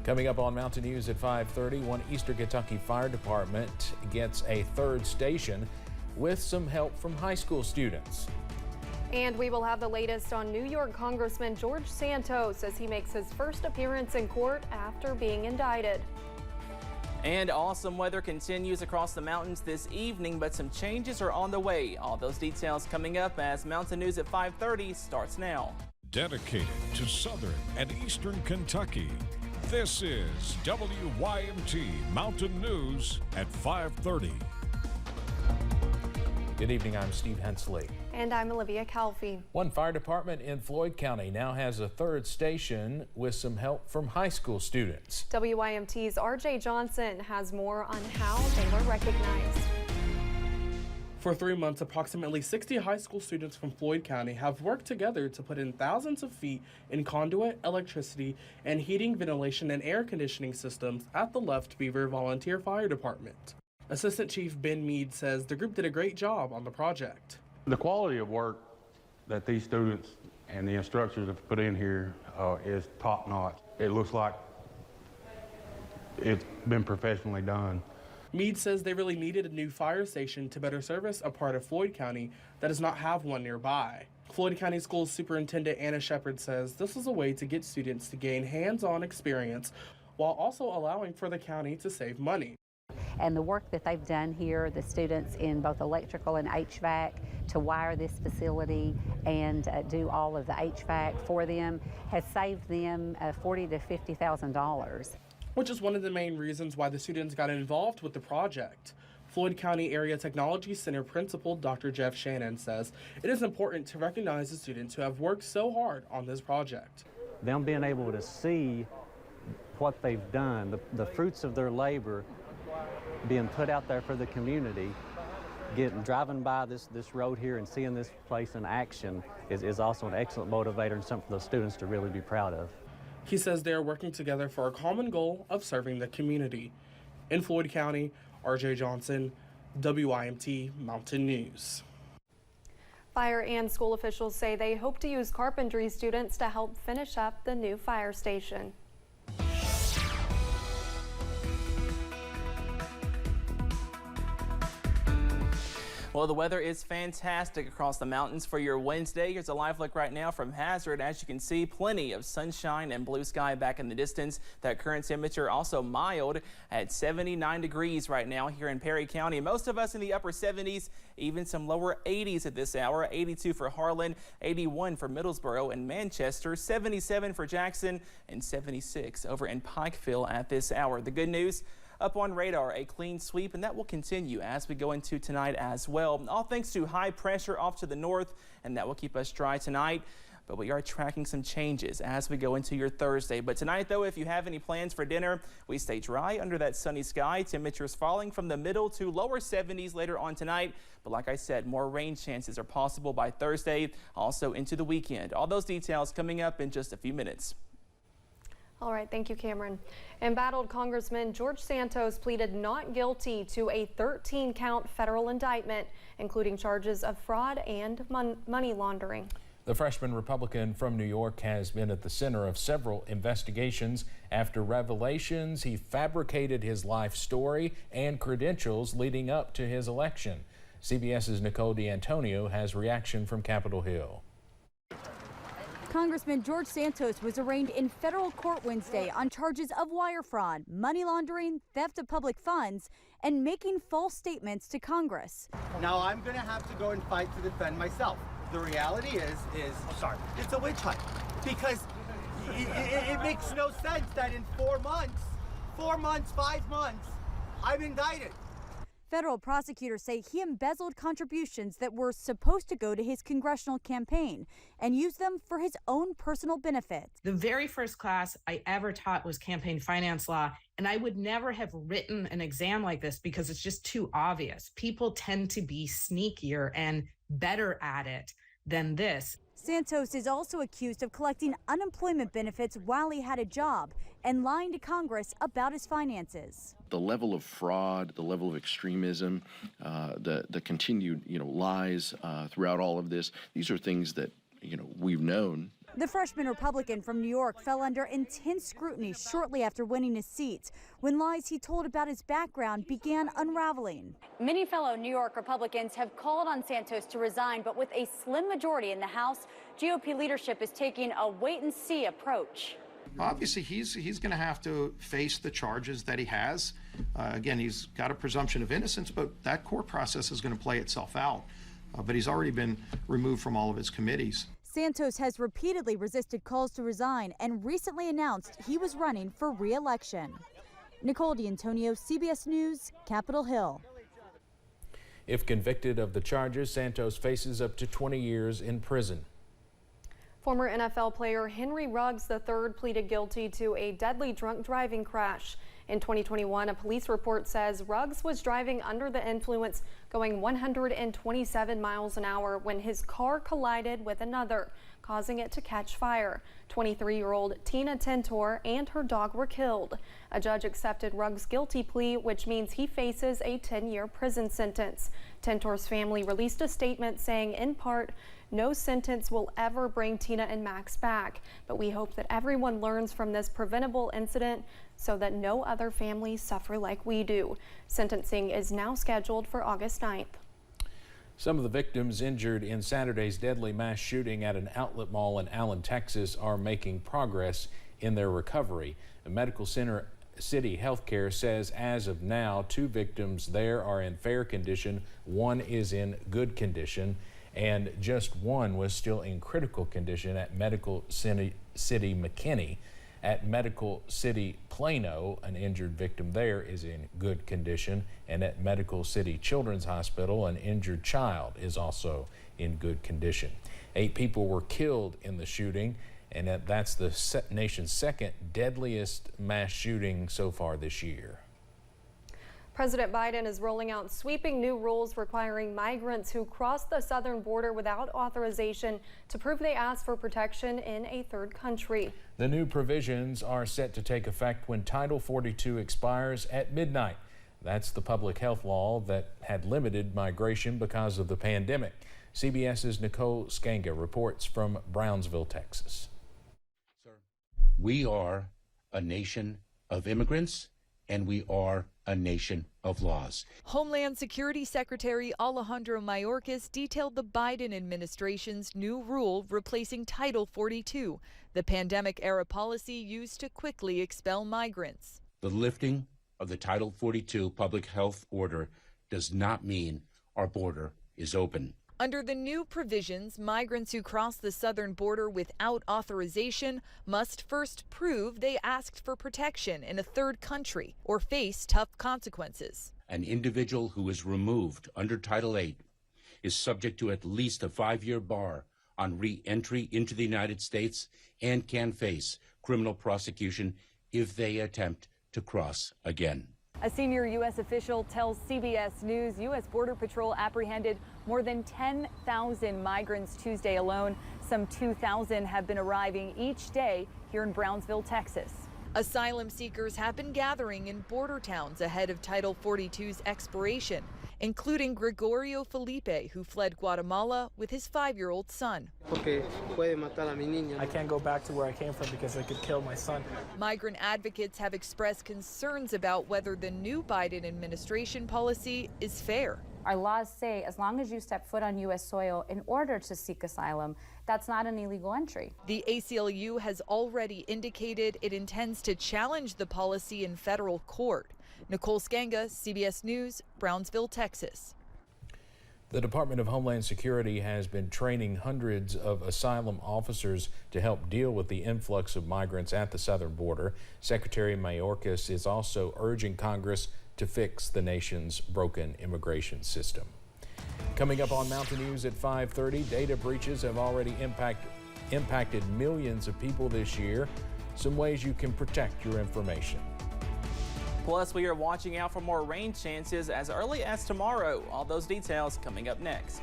Coming up on Mountain News at 5:30, one Eastern Kentucky Fire Department gets a third station with some help from high school students. And we will have the latest on New York Congressman George Santos as he makes his first appearance in court after being indicted. And awesome weather continues across the mountains this evening, but some changes are on the way. All those details coming up as Mountain News at 5:30 starts now. Dedicated to Southern and Eastern Kentucky, this is WYMT Mountain News at 5:30. Good evening, I'm Steve Hensley. And I'm Olivia Calfee. One fire department in Floyd County now has a third station with some help from high school students. WYMT's RJ Johnson has more on how they were recognized. For 3 months, approximately 60 high school students from Floyd County have worked together to put in thousands of feet in conduit, electricity, and heating, ventilation, and air conditioning systems at the Left Beaver Volunteer Fire Department. Assistant Chief Ben Mead says the group did a great job on the project. The quality of work that these students and the instructors have put in here is top notch. It looks like it's been professionally done. Mead says they really needed a new fire station to better service a part of Floyd County that does not have one nearby. Floyd County Schools Superintendent Anna Shepard says this is a way to get students to gain hands-on experience while also allowing for the county to save money. And the work that they've done here, the students in both electrical and HVAC, to wire this facility and do all of the HVAC for them, has saved them $40,000 to $50,000. Which is one of the main reasons why the students got involved with the project. Floyd County Area Technology Center Principal Dr. Jeff Shannon says it is important to recognize the students who have worked so hard on this project. Them being able to see what they've done, the fruits of their labor being put out there for the community, driving by this road here and seeing this place in action is also an excellent motivator and something for the students to really be proud of. He says they are working together for a common goal of serving the community. In Floyd County, RJ Johnson, WYMT Mountain News. Fire and school officials say they hope to use carpentry students to help finish up the new fire station. Well, the weather is fantastic across the mountains for your Wednesday. Here's a live look right now from Hazard. As you can see, plenty of sunshine and blue sky back in the distance. That current temperature also mild at 79 degrees right now here in Perry County. Most of us in the upper 70s, even some lower 80s at this hour. 82 for Harlan, 81 for Middlesboro and Manchester, 77 for Jackson, and 76 over in Pikeville at this hour. The good news, up on radar, a clean sweep, and that will continue as we go into tonight as well. All thanks to high pressure off to the north, and that will keep us dry tonight. But we are tracking some changes as we go into your Thursday. But tonight, though, if you have any plans for dinner, we stay dry under that sunny sky. Temperatures falling from the middle to lower 70s later on tonight. But like I said, more rain chances are possible by Thursday, also into the weekend. All those details coming up in just a few minutes. All right, thank you, Cameron. Embattled Congressman George Santos pleaded not guilty to a 13-count federal indictment, including charges of fraud and money laundering. The freshman Republican from New York has been at the center of several investigations after revelations he fabricated his life story and credentials leading up to his election. CBS's Nicole D'Antonio has reaction from Capitol Hill. Congressman George Santos was arraigned in federal court Wednesday on charges of wire fraud, money laundering, theft of public funds, and making false statements to Congress. Now I'm going to have to go and fight to defend myself. The reality is it's a witch hunt, because it makes no sense that in 4 months, 5 months, I'm indicted. Federal prosecutors say he embezzled contributions that were supposed to go to his congressional campaign and used them for his own personal benefit. The very first class I ever taught was campaign finance law, and I would never have written an exam like this because it's just too obvious. People tend to be sneakier and better at it than this. Santos is also accused of collecting unemployment benefits while he had a job and lying to Congress about his finances. The level of fraud, the level of extremism, the continued lies throughout all of this, these are things that we've known The freshman Republican from New York fell under intense scrutiny shortly after winning his seat, when lies he told about his background began unraveling. Many fellow New York Republicans have called on Santos to resign, but with a slim majority in the House, GOP leadership is taking a wait-and-see approach. Obviously, he's going to have to face the charges that he has. Again, he's got a presumption of innocence, but that court process is going to play itself out. But he's already been removed from all of his committees. Santos has repeatedly resisted calls to resign and recently announced he was running for re-election. Nicole D'Antonio, CBS News, Capitol Hill. If convicted of the charges, Santos faces up to 20 years in prison. Former NFL player Henry Ruggs III pleaded guilty to a deadly drunk driving crash. In 2021, a police report says Ruggs was driving under the influence, going 127 miles an hour when his car collided with another, causing it to catch fire. 23-year-old Tina Tentor and her dog were killed. A judge accepted Ruggs' guilty plea, which means he faces a 10-year prison sentence. Tentor's family released a statement saying, in part, no sentence will ever bring Tina and Max back, but we hope that everyone learns from this preventable incident so that no other families suffer like we do. Sentencing is now scheduled for August 9th. Some of the victims injured in Saturday's deadly mass shooting at an outlet mall in Allen, Texas are making progress in their recovery. A Medical Center City Healthcare says as of now, 2 victims there are in fair condition, 1 is in good condition, and just 1 was still in critical condition at Medical City McKinney. At Medical City Plano, an injured victim there is in good condition, and at Medical City Children's Hospital, an injured child is also in good condition. 8 people were killed in the shooting, and that's the nation's second deadliest mass shooting so far this year. President Biden is rolling out sweeping new rules requiring migrants who cross the southern border without authorization to prove they asked for protection in a third country. The new provisions are set to take effect when Title 42 expires at midnight. That's the public health law that had limited migration because of the pandemic. CBS's Nicole Skanga reports from Brownsville, Texas. We are a nation of immigrants, and we are a nation of laws. Homeland Security Secretary Alejandro Mayorkas detailed the Biden administration's new rule replacing Title 42, the pandemic-era policy used to quickly expel migrants. The lifting of the Title 42 public health order does not mean our border is open. Under the new provisions, migrants who cross the southern border without authorization must first prove they asked for protection in a third country or face tough consequences. An individual who is removed under Title 8 is subject to at least a 5-year bar on re-entry into the United States and can face criminal prosecution if they attempt to cross again. A senior U.S. official tells CBS News U.S. Border Patrol apprehended more than 10,000 migrants Tuesday alone. Some 2,000 have been arriving each day here in Brownsville, Texas. Asylum seekers have been gathering in border towns ahead of Title 42's expiration, including Gregorio Felipe, who fled Guatemala with his 5-year-old son. I can't go back to where I came from because I could kill my son. Migrant advocates have expressed concerns about whether the new Biden administration policy is fair. Our laws say as long as you step foot on U.S. soil in order to seek asylum, that's not an illegal entry. The ACLU has already indicated it intends to challenge the policy in federal court. Nicole Skanga, CBS News, Brownsville, Texas. The Department of Homeland Security has been training hundreds of asylum officers to help deal with the influx of migrants at the southern border. Secretary Mayorkas is also urging Congress to fix the nation's broken immigration system. Coming up on Mountain News at 5:30, data breaches have already impacted millions of people this year. Some ways you can protect your information. Plus, we are watching out for more rain chances as early as tomorrow. All those details coming up next.